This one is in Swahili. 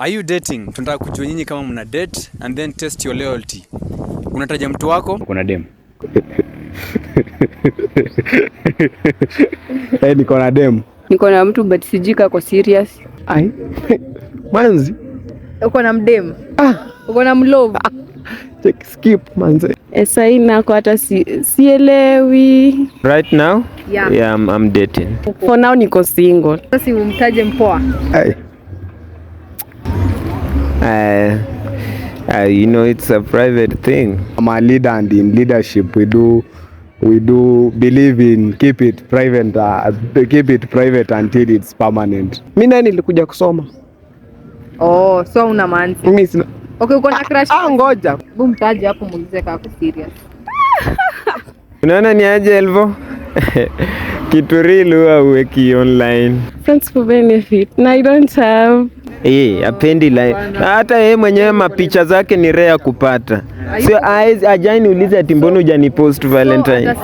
Are you dating? Tunataka kujua nyinyi kama mna date and then test your loyalty. Unataja mtu wako? Kuna dem. Niko na dem. Niko na mtu but sijika kwa serious. Ai. Manzi. Uko na mdem? Uko na mlove? Check skip manzi. Sasa inako hata sielewi. Right now? Yeah, I'm dating. For now niko single. Sasa umtaje mpoa? Ai. You know, it's a private thing. I'm a leader and in leadership we do believe in keep it private until it's permanent. Mimi naye nilikuja kusoma. Oh, so una maana. Mimi sina. Okay, uko na crush? Ngoja. Hebu mtaje hapo muulize kama serious. Unaona ni aje Elvo? Kitu real huwa uweki online. Friends for benefit. No, I don't have. Apendi like. Hata yeye mwenyewe mapicha zake ni rare kupata. Sio ajai niulize ati mbona hujani post Valentine.